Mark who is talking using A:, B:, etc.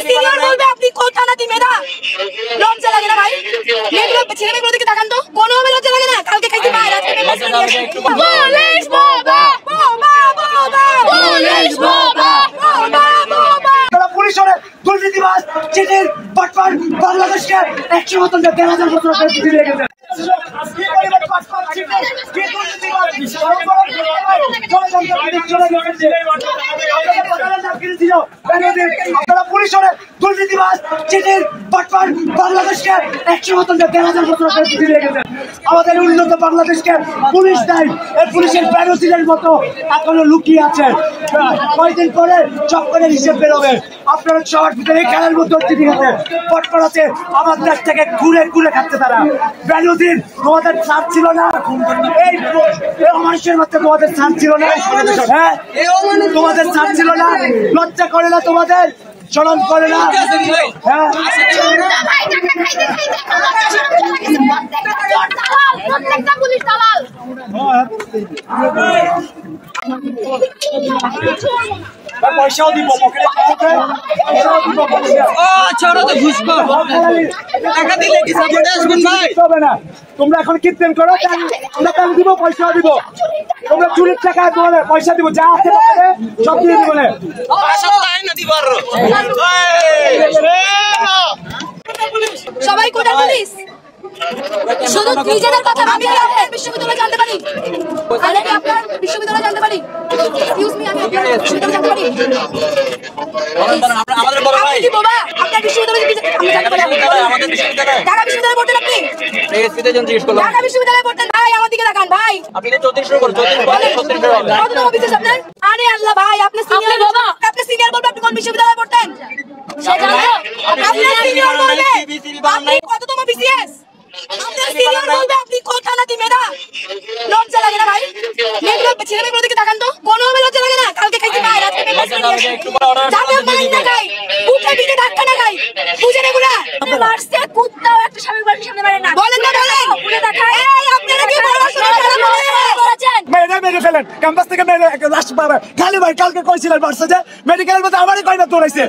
A: senior বলবে আপনি কোন থানা দি মেধা লজ্জা লাগে না ভাই মেয়েগুলো ছেলে মেয়েগুলো দিকে তাকান তো কোনোভাবে লজ্জা লাগে না কালকে খাইতে পায় আজকে পুলিশ বাবা বাবা বাবা পুলিশ বাবা বাবা বাবা
B: পুলিশের দুর্নীতিবাজ চিঠির বাটপার বাংলাদেশকে 100 মতন 1,000 বছর দিয়ে গেছে পুলিশের দুর্নীতিবাজ চিঠির বাটপার বাংলাদেশকে 100 মতন 1,000 বছর দিয়ে গেছে আমাদের উন্নত বাংলাদেশকে পুলিশ দেয় এই পুলিশের প্যারোসিলের মতো এখনো লুকিয়ে আছে কয়েকদিন পরে চক্করের হিসেব বেরোবে আপনারা সবার ভিতরে খেলার মধ্যে চিঠি আছে পটপট আছে আমার দেশ থেকে ঘুরে ঘুরে খাচ্ছে তারা বেরোদিন তোমাদের ছাড় ছিল না এই মানুষের মধ্যে তোমাদের ছাড় ছিল না হ্যাঁ তোমাদের ছাড় ছিল না লজ্জা করে না তোমাদের চলন করে না হ্যাঁ পয়সাও দিব তোমরা এখন কীর্তন করো আমরা তাহলে দিব পয়সাও দিব তোমরা চুরির টাকা বলে পয়সা দিব যা আছে সব দিয়ে দিব
A: সবাই কোটা পুলিশ শুধু নিজেদের কথা আমি আপনার বিশ্ববিদ্যালয় জানতে পারি আমি আপনার বিশ্ববিদ্যালয় জানতে পারি এক্সকিউজ মি আমি আপনার বিশ্ববিদ্যালয় জানতে পারি
C: আমাদের বড় ভাই
A: কি বাবা আপনার বিশ্ববিদ্যালয় আমি জানতে পারি
C: আমাদের বিশ্ববিদ্যালয়
A: ঢাকা বিশ্ববিদ্যালয়ে পড়তেন আপনি
C: এসপিতে জন জিজ্ঞেস করলাম
A: ঢাকা বিশ্ববিদ্যালয়ে পড়তেন ভাই আমার দিকে তাকান ভাই
C: আপনি 34 শুরু করুন 34 বলে 36 হবে
A: কত নম্বর বিশেষ আপনার আরে আল্লাহ ভাই আপনি সিনিয়র বাবা আপনি সিনিয়র বলবেন আপনি কোন বিশ্ববিদ্যালয়ে পড়তেন সে জানো আপনি সিনিয়র বলবেন আপনি কততম বিসিএস আপনার সিনিয়র বলবে আপনি কোন থানা দি মেধা লজ্জা লাগে না ভাই মেয়েগুলো ছেলে মেয়েগুলো দিকে তাকান তো কোনোভাবে লজ্জা লাগে না কালকে খাইতে পায় আজকে যাতে মাইন না খাই বুকে পিঠে ধাক্কা না খাই বুঝেন এগুলা আপনি মারছে কুত্তাও একটা স্বামীর বাড়ির সামনে মারে না বলেন না বলেন বুকে দেখায় এই আপনারা কি পড়াশোনা করেছেন
B: মেরে ফেলেন ক্যাম্পাস থেকে মেরে লাস্ট পাবে খালি ভাই কালকে কইছিলেন বার্সা যে মেডিকেলের মধ্যে আমারই কয়না তোরাইছে